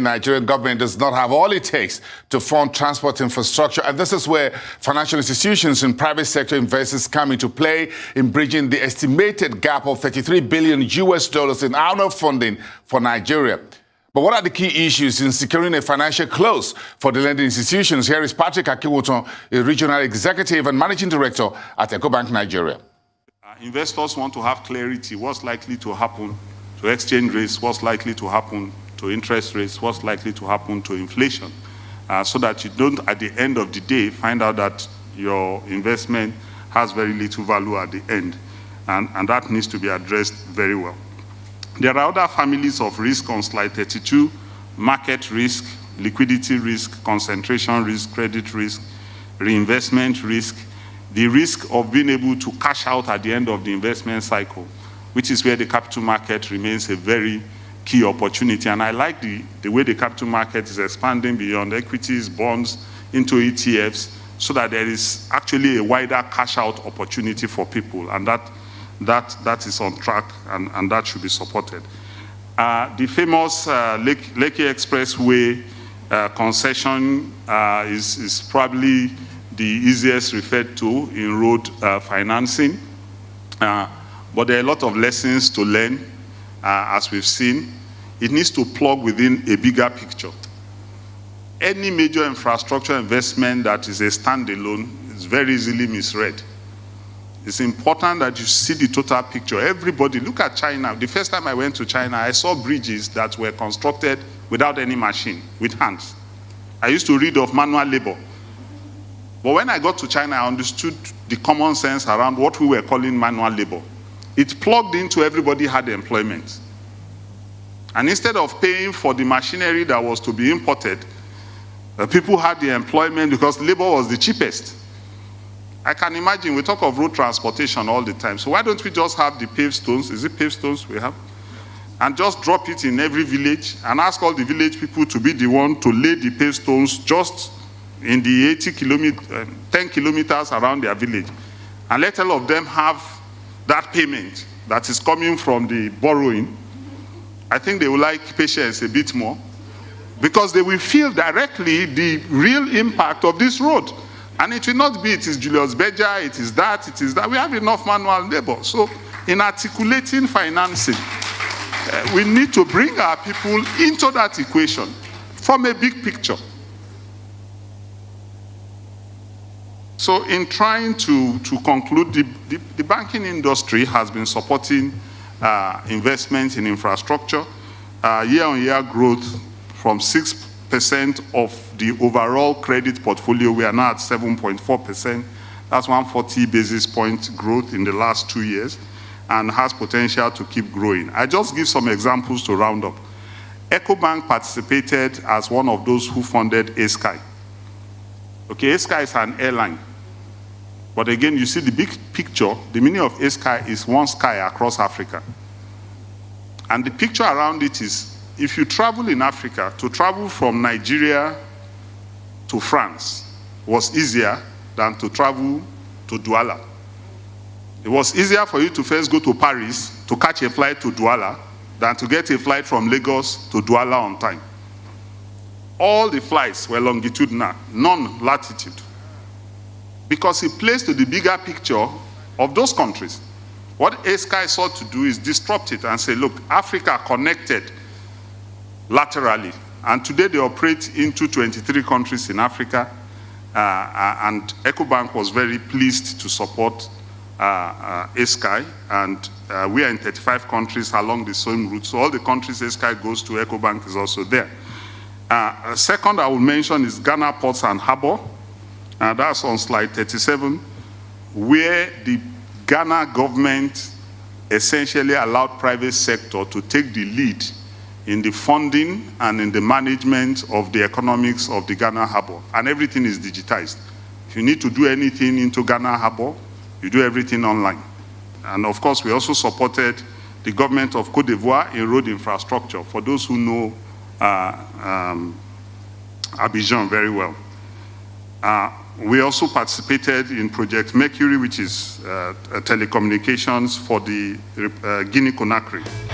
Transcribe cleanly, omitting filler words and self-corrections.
The Nigerian government does not have all it takes to fund transport infrastructure, and this is where financial institutions and private sector investors come into play in bridging the estimated gap of $33 billion in annual funding for Nigeria. But what are the key issues in securing a financial close for the lending institutions? Here is Patrick Akinwuntan, a regional executive and managing director at Ecobank Nigeria. Investors want to have clarity, what's likely to happen to exchange rates, what's likely to happen to interest rates, what's likely to happen to inflation, so that you don't, at the end of the day, find out that your investment has very little value at the end. And that needs to be addressed very well. There are other families of risk on slide 32: market risk, liquidity risk, concentration risk, credit risk, reinvestment risk, the risk of being able to cash out at the end of the investment cycle, which is where the capital market remains a very key opportunity. And I like the way the capital market is expanding beyond equities, bonds, into ETFs, so that there is actually a wider cash out opportunity for people. And that is on track, and that should be supported. The famous Lekki Expressway concession is probably the easiest referred to in road financing. But there are a lot of lessons to learn, as we've seen. It needs to plug within a bigger picture. Any major infrastructure investment that is a standalone is very easily misread. It's important that you see the total picture. Everybody, look at China. The first time I went to China, I saw bridges that were constructed without any machine, with hands. I used to read of manual labor. But when I got to China, I understood the common sense around what we were calling manual labor. It plugged into everybody had employment. And instead of paying for the machinery that was to be imported, people had the employment because labor was the cheapest. I can imagine, we talk of road transportation all the time. So why don't we just have the paved stones? Is it paved stones we have? And just drop it in every village and ask all the village people to be the one to lay the paved stones just in the 10 kilometers around their village. And let all of them have that payment that is coming from the borrowing. I think they will like patience a bit more, because they will feel directly the real impact of this road. And it will not be, it is Julius Berger, it is that, it is that. We have enough manual labor. So in articulating financing, we need to bring our people into that equation from a big picture. So in trying to conclude, the banking industry has been supporting investment in infrastructure, year-on-year growth from 6% of the overall credit portfolio. We are now at 7.4%. That's 140 basis point growth in the last 2 years, and has potential to keep growing. I just give some examples to round up. Ecobank participated as one of those who funded ASky. Okay, ASky is an airline. But again, you see the big picture. The meaning of ASky is one sky across Africa. And the picture around it is, if you travel in Africa, to travel from Nigeria to France was easier than to travel to Douala. It was easier for you to first go to Paris to catch a flight to Douala than to get a flight from Lagos to Douala on time. All the flights were longitudinal, none latitude, because it plays to the bigger picture of those countries. What ASky sought to do is disrupt it and say, look, Africa connected laterally. And today they operate into 23 countries in Africa. And Ecobank was very pleased to support ASky. And we are in 35 countries along the same route. So all the countries ASky goes to, Ecobank is also there. Second I will mention is Ghana Ports and Harbour. That's on slide 37, where the Ghana government essentially allowed private sector to take the lead in the funding and in the management of the economics of the Ghana Harbour. And everything is digitized. If you need to do anything into Ghana Harbour, you do everything online. And of course, we also supported the government of Cote d'Ivoire in road infrastructure, for those who know Abidjan very well. We also participated in Project Mercury, which is telecommunications for the Guinea-Conakry.